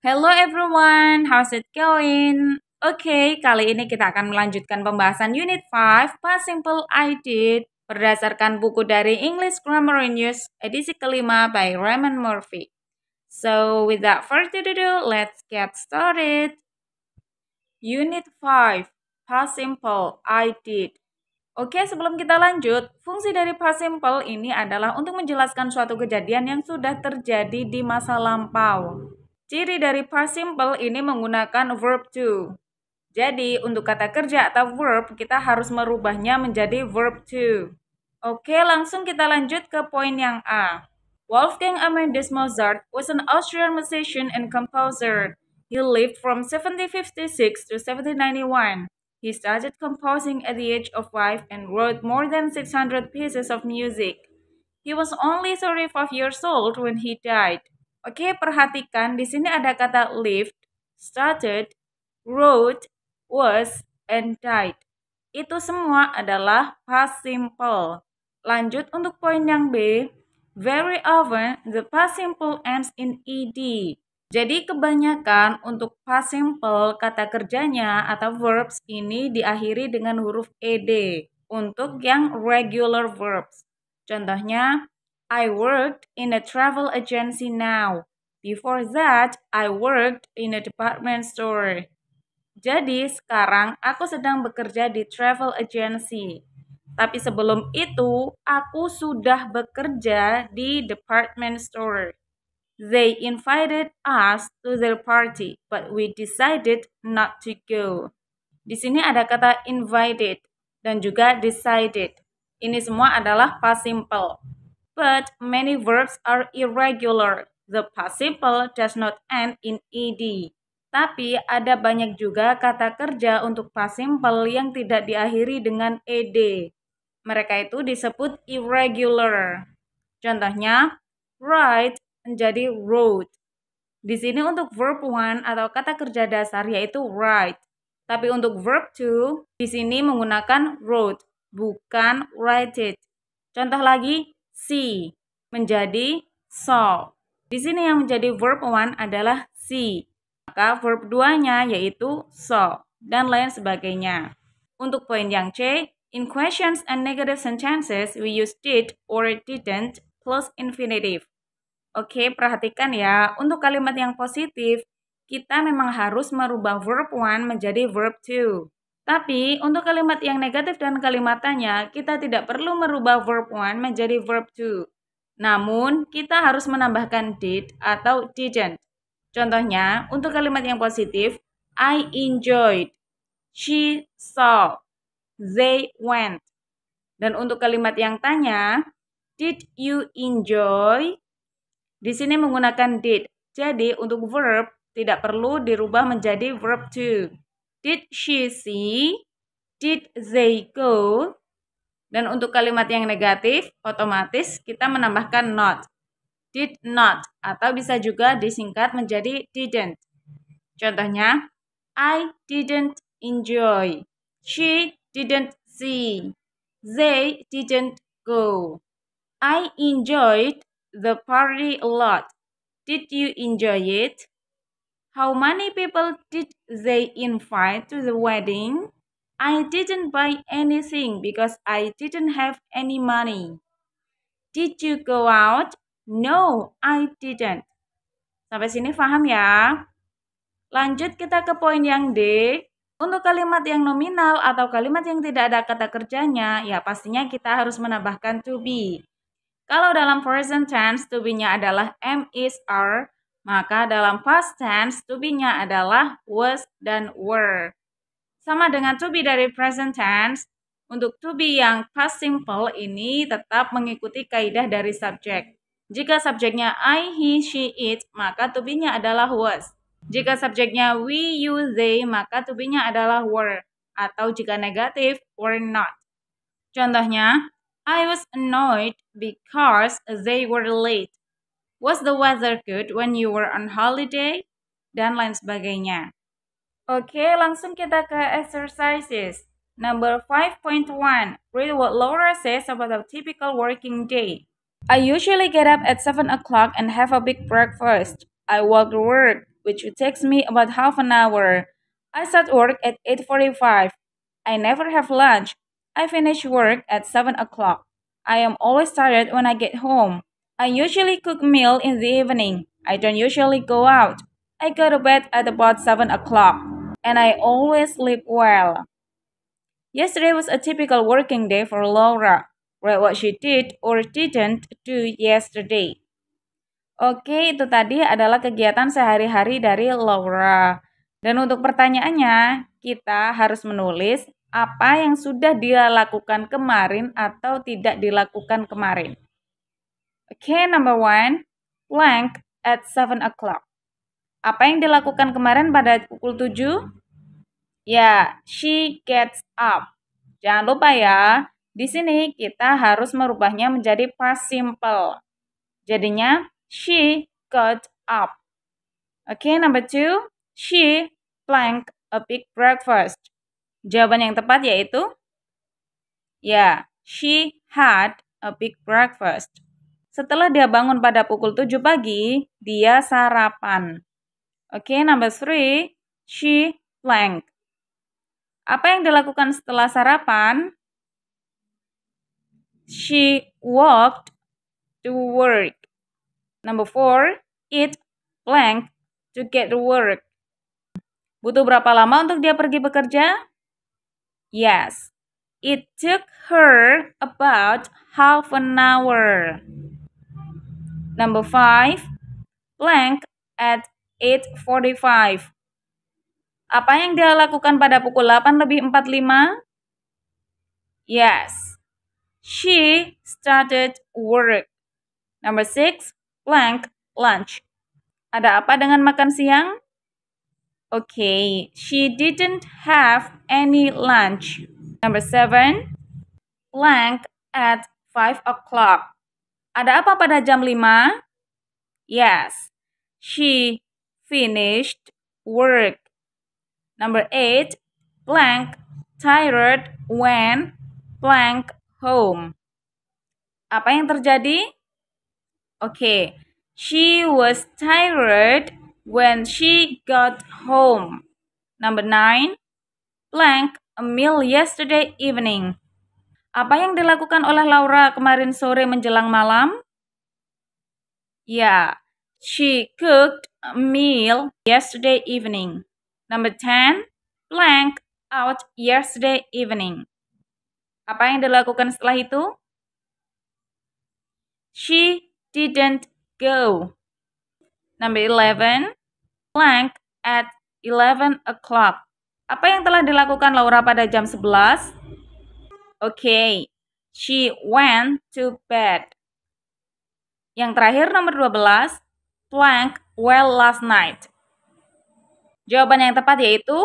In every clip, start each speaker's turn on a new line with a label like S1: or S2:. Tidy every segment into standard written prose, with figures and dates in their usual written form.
S1: Hello everyone, how's it going? Oke, kali ini kita akan melanjutkan pembahasan Unit 5, Past Simple I Did, berdasarkan buku dari English Grammar in Use, edisi kelima by Raymond Murphy. So, without further ado, let's get started. Unit 5, Past Simple I Did. Oke, sebelum kita lanjut, fungsi dari past simple ini adalah untuk menjelaskan suatu kejadian yang sudah terjadi di masa lampau. Ciri dari past simple ini menggunakan verb to. Jadi, untuk kata kerja atau verb, kita harus merubahnya menjadi verb to. Oke, langsung kita lanjut ke poin yang A. Wolfgang Amadeus Mozart was an Austrian musician and composer. He lived from 1756 to 1791. He started composing at the age of 5 and wrote more than 600 pieces of music. He was only 35 years old when he died. Oke, perhatikan di sini ada kata lived, started, wrote, was, and died. Itu semua adalah past simple. Lanjut untuk poin yang B. Very often the past simple ends in ed. Jadi kebanyakan untuk past simple kata kerjanya atau verbs ini diakhiri dengan huruf ed untuk yang regular verbs. Contohnya, I worked in a travel agency now. Before that, I worked in a department store. Jadi sekarang aku sedang bekerja di travel agency. Tapi sebelum itu, aku sudah bekerja di department store. They invited us to their party, but we decided not to go. Di sini ada kata invited dan juga decided. Ini semua adalah past simple. But many verbs are irregular. The past simple does not end in ed. Tapi ada banyak juga kata kerja untuk past simple yang tidak diakhiri dengan ed. Mereka itu disebut irregular. Contohnya, write menjadi wrote. Di sini untuk verb one atau kata kerja dasar yaitu write. Tapi untuk verb to di sini menggunakan wrote, bukan write it. Contoh lagi, see menjadi saw. Di sini yang menjadi verb one adalah see. Maka verb 2-nya yaitu saw dan lain sebagainya. Untuk poin yang C, in questions and negative sentences we use did or didn't plus infinitive. Oke, perhatikan ya. Untuk kalimat yang positif, kita memang harus merubah verb one menjadi verb two. Tapi, untuk kalimat yang negatif dan kalimatannya, kita tidak perlu merubah verb one menjadi verb two. Namun, kita harus menambahkan did atau didn't. Contohnya, untuk kalimat yang positif, I enjoyed, she saw, they went. Dan untuk kalimat yang tanya, did you enjoy? Di sini menggunakan did. Jadi untuk verb tidak perlu dirubah menjadi verb to. Did she see? Did they go? Dan untuk kalimat yang negatif, otomatis kita menambahkan not. Did not atau bisa juga disingkat menjadi didn't. Contohnya, I didn't enjoy. She didn't see. They didn't go. I enjoyed the party a lot. Did you enjoy it? How many people did they invite to the wedding? I didn't buy anything because I didn't have any money. Did you go out? No, I didn't. Sampai sini paham ya? Lanjut kita ke poin yang D. Untuk kalimat yang nominal atau kalimat yang tidak ada kata kerjanya, ya pastinya kita harus menambahkan to be. Kalau dalam present tense, to be-nya adalah am, is, are, maka dalam past tense, to be-nya adalah was dan were. Sama dengan to be dari present tense, untuk to be yang past simple ini tetap mengikuti kaidah dari subjek. Jika subjeknya I, he, she, it, maka to be-nya adalah was. Jika subjeknya we, you, they, maka to be-nya adalah were. Atau jika negatif, were not. Contohnya, I was annoyed because they were late. Was the weather good when you were on holiday? Dan lain sebagainya. Oke, langsung kita ke exercises. Number 5.1. Read what Laura says about a typical working day. I usually get up at 7 o'clock and have a big breakfast. I walk to work. which takes me about half an hour. I start work at 8:45. I never have lunch. I finish work at 7 o'clock. I am always tired when I get home. I usually cook meal in the evening. I don't usually go out. I go to bed at about 7 o'clock. And I always sleep well. Yesterday was a typical working day for Laura. Write what she did or didn't do yesterday. Oke, itu tadi adalah kegiatan sehari-hari dari Laura. Dan untuk pertanyaannya, kita harus menulis apa yang sudah dia lakukan kemarin atau tidak dilakukan kemarin. Oke, number 1, blank at 7 o'clock. Apa yang dilakukan kemarin pada pukul 7? Ya, she gets up. Jangan lupa ya, di sini kita harus merubahnya menjadi past simple. Jadinya, she got up. Okay, number 2, she blank a big breakfast. Jawaban yang tepat yaitu, ya, she had a big breakfast. Setelah dia bangun pada pukul 7 pagi, dia sarapan. Okay, number 3, she blank. Apa yang dilakukan setelah sarapan? She walked to work. Number 4, it blank to get to work. Butuh berapa lama untuk dia pergi bekerja? Yes, it took her about half an hour. Number 5, blank at 8:45. Apa yang dia lakukan pada pukul 8:45? Yes, she started work. Number 6, blank lunch. Ada apa dengan makan siang? Okay, she didn't have any lunch. Number 7, blank at 5 o'clock. Ada apa pada jam 5? Yes, she finished work. Number 8, blank tired when blank home. Apa yang terjadi? Okay, she was tired when she got home. Number 9, blank a meal yesterday evening. Apa yang dilakukan oleh Laura kemarin sore menjelang malam? Ya, she cooked a meal yesterday evening. Number 10, blank out yesterday evening. Apa yang dilakukan setelah itu? She didn't go. Number 11, blank at 11 o'clock. Apa yang telah dilakukan Laura pada jam 11? Okay, she went to bed. Yang terakhir nomor 12, blank well last night. Jawaban yang tepat yaitu,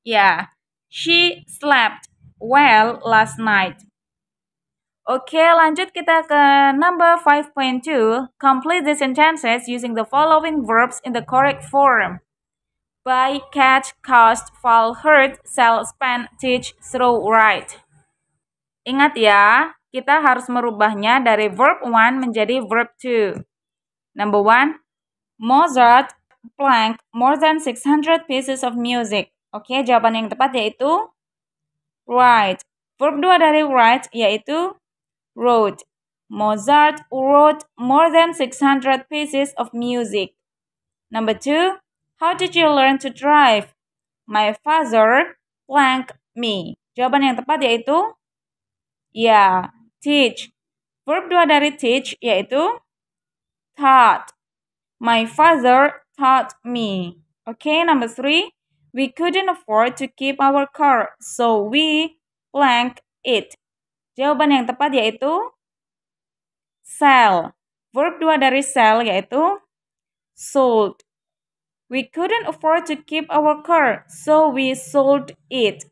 S1: ya, she slept well last night. Oke, lanjut kita ke number 5.2. Complete the sentences using the following verbs in the correct form. Buy, catch, cost, fall, hurt, sell, spend, teach, throw, write. Ingat ya, kita harus merubahnya dari verb 1 menjadi verb 2. Number 1, Mozart blank more than 600 pieces of music. Oke, jawaban yang tepat yaitu write. Verb 2 dari write yaitu wrote. Mozart wrote more than 600 pieces of music. Number 2, how did you learn to drive? My father blank me. Jawaban yang tepat yaitu ya, teach. Verb 2 dari teach yaitu taught. My father taught me. Okay, number 3. We couldn't afford to keep our car, so we blank it. Jawaban yang tepat yaitu sell. Verb 2 dari sell yaitu sold. We couldn't afford to keep our car, so we sold it.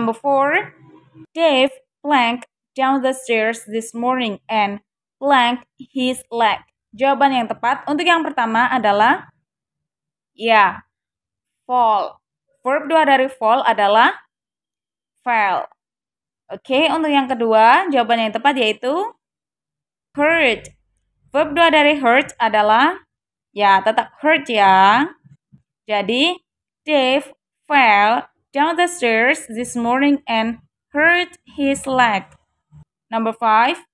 S1: Number 4. Dave blank down the stairs this morning and blank his leg. Jawaban yang tepat untuk yang pertama adalah ya, fall. Verb 2 dari fall adalah fell. Oke, untuk yang kedua, jawaban yang tepat yaitu hurt. Verb 2 dari hurt adalah ya, tetap hurt ya. Jadi, Dave fell down the stairs this morning and hurt his leg. Number 5.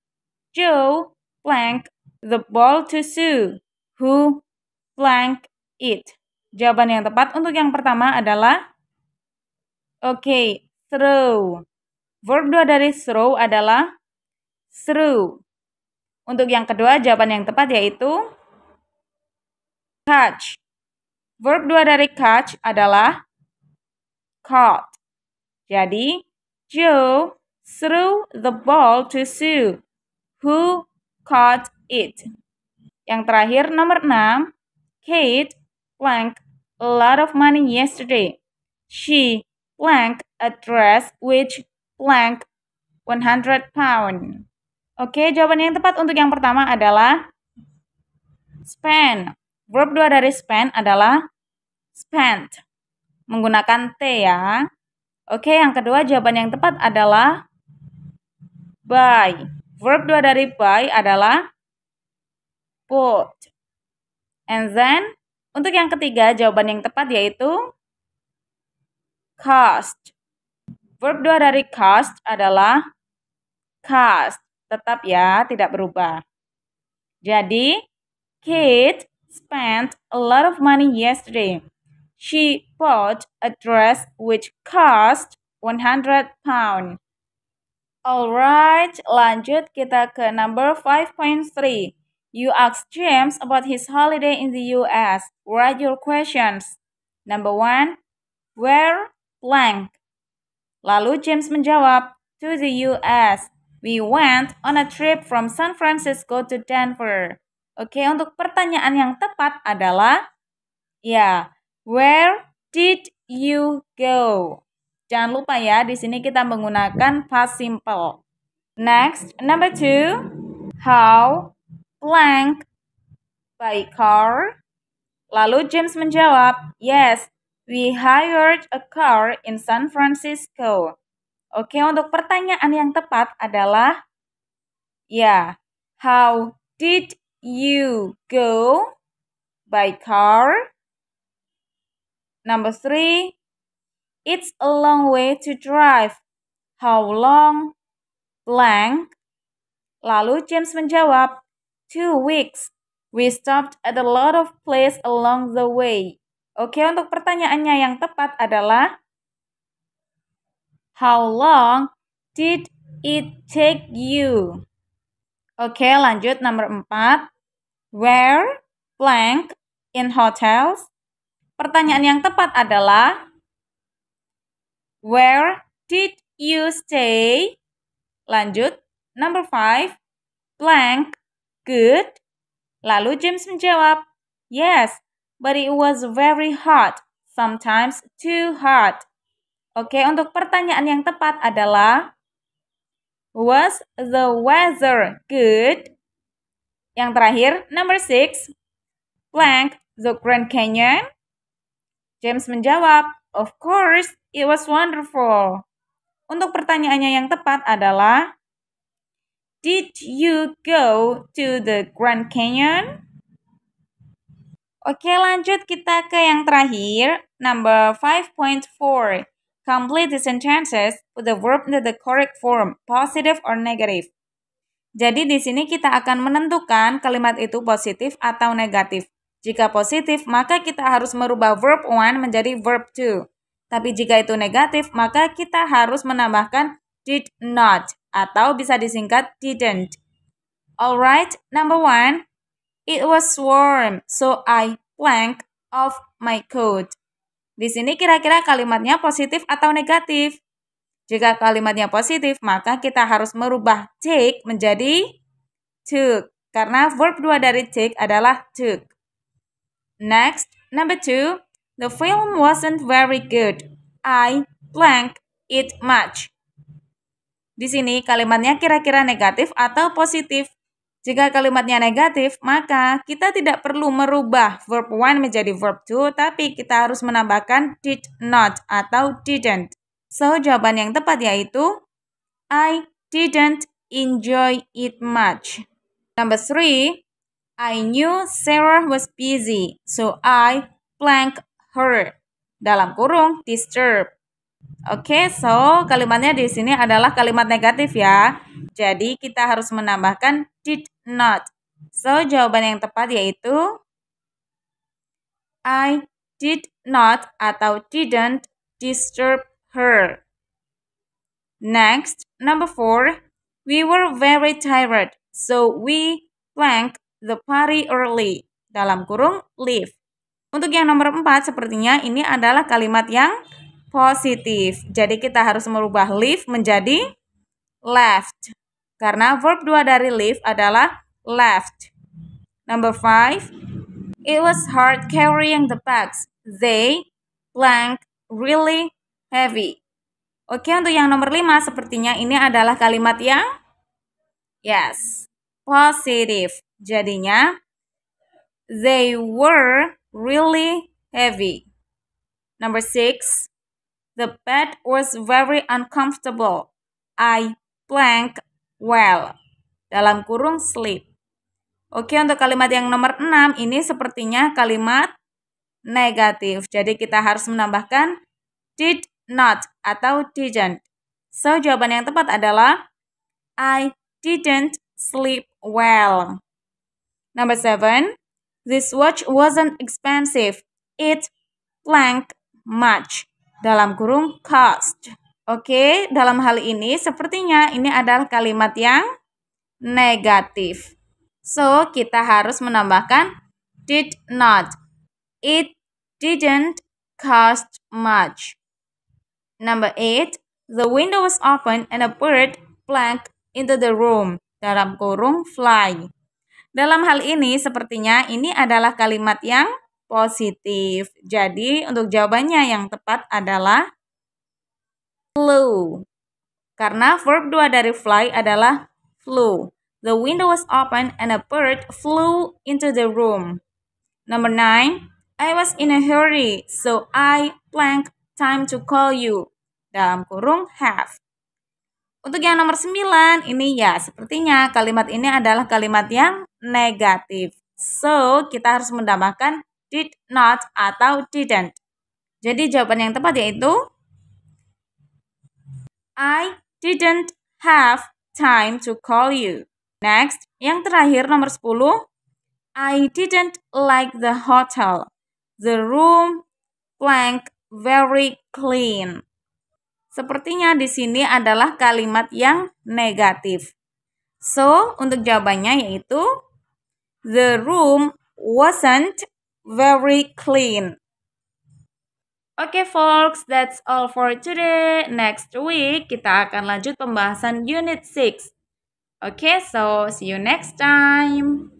S1: Joe flanked the ball to Sue, who flanked it. Jawaban yang tepat untuk yang pertama adalah throw. Verb 2 dari throw adalah threw. Untuk yang kedua, jawaban yang tepat yaitu catch. Verb 2 dari catch adalah caught. Jadi, Joe threw the ball to Sue, who caught it. Yang terakhir, nomor 6. Kate flanked a lot of money yesterday. She flanked a dress which flanked 100 pounds. Oke, jawaban yang tepat untuk yang pertama adalah spend. Verb 2 dari spend adalah spent. Menggunakan T ya. Oke, yang kedua jawaban yang tepat adalah buy. Verb 2 dari buy adalah bought. And then, untuk yang ketiga jawaban yang tepat yaitu cost. Verb 2 dari cost adalah cost. Tetap ya, tidak berubah. Jadi, Kate spent a lot of money yesterday. She bought a dress which cost 100 pounds. Alright, lanjut kita ke number 5.3. You ask James about his holiday in the US. Write your questions. Number 1. Where blank? Lalu James menjawab, to the US. We went on a trip from San Francisco to Denver. Oke, untuk pertanyaan yang tepat adalah, where did you go? Jangan lupa ya, di sini kita menggunakan past simple. Next, number 2. How blank by car? Lalu James menjawab, yes, we hired a car in San Francisco. Oke, untuk pertanyaan yang tepat adalah, how did you go by car? Number 3, it's a long way to drive. How long? Blank. Lalu James menjawab, 2 weeks. We stopped at a lot of places along the way. Oke, untuk pertanyaannya yang tepat adalah, how long did it take you? Oke, lanjut nomor 4. Where blank in hotels? Pertanyaan yang tepat adalah, where did you stay? Lanjut, number 5. Blank good. Lalu James menjawab, yes, but it was very hot. Sometimes too hot. Oke, untuk pertanyaan yang tepat adalah, was the weather good? Yang terakhir, number 6. Blank the Grand Canyon. James menjawab, of course, it was wonderful. Untuk pertanyaannya yang tepat adalah, did you go to the Grand Canyon? Oke, lanjut kita ke yang terakhir, number 5.4. Complete the sentences with the verb in the correct form, positive or negative. Jadi di sini kita akan menentukan kalimat itu positif atau negatif. Jika positif, maka kita harus merubah verb 1 menjadi verb 2. Tapi jika itu negatif, maka kita harus menambahkan did not atau bisa disingkat didn't. Alright, number 1. It was warm, so I blanked off my coat. Di sini kira-kira kalimatnya positif atau negatif? Jika kalimatnya positif, maka kita harus merubah take menjadi took. Karena verb 2 dari take adalah took. Next, number 2. The film wasn't very good. I blanked it much. Di sini kalimatnya kira-kira negatif atau positif? Jika kalimatnya negatif, maka kita tidak perlu merubah verb 1 menjadi verb 2, tapi kita harus menambahkan did not atau didn't. So, jawaban yang tepat yaitu, I didn't enjoy it much. Number 3, I knew Sarah was busy, so I blanked her. Dalam kurung disturb. Oke, so kalimatnya di sini adalah kalimat negatif ya. Jadi kita harus menambahkan did not. So jawaban yang tepat yaitu I did not atau didn't disturb her. Next, number 4. We were very tired, so we planned the party early. Dalam kurung leave. Untuk yang nomor 4, sepertinya ini adalah kalimat yang positif. Jadi kita harus merubah leave menjadi left. Karena verb 2 dari leave adalah left. Number 5. It was hard carrying the bags. They blank really heavy. Oke, untuk yang nomor 5, sepertinya ini adalah kalimat yang yes, positif. Jadinya they were really heavy. Number 6. The bed was very uncomfortable. I blank well. Dalam kurung sleep. Oke, untuk kalimat yang nomor 6 ini sepertinya kalimat negatif. Jadi kita harus menambahkan did not atau didn't. So jawaban yang tepat adalah I didn't sleep well. Number 7. This watch wasn't expensive. It blank much. Dalam kurung cost. Oke, dalam hal ini sepertinya ini adalah kalimat yang negatif. So, kita harus menambahkan did not. It didn't cost much. Number 8. The window was open and a bird blanked into the room. Dalam kurung fly. Dalam hal ini sepertinya ini adalah kalimat yang positif. Jadi untuk jawabannya yang tepat adalah flew. Karena verb 2 dari fly adalah flew. The window was open and a bird flew into the room. Number 9. I was in a hurry, so I blanked time to call you. Dalam kurung have. Untuk yang nomor 9, ini ya sepertinya kalimat ini adalah kalimat yang negatif. So, kita harus menambahkan did not atau didn't. Jadi jawaban yang tepat yaitu I didn't have time to call you. Next, yang terakhir nomor 10. I didn't like the hotel. The room blank very clean. Sepertinya di sini adalah kalimat yang negatif. So, untuk jawabannya yaitu the room wasn't very clean. Oke, folks, that's all for today. Next week kita akan lanjut pembahasan unit 6. Oke, so see you next time.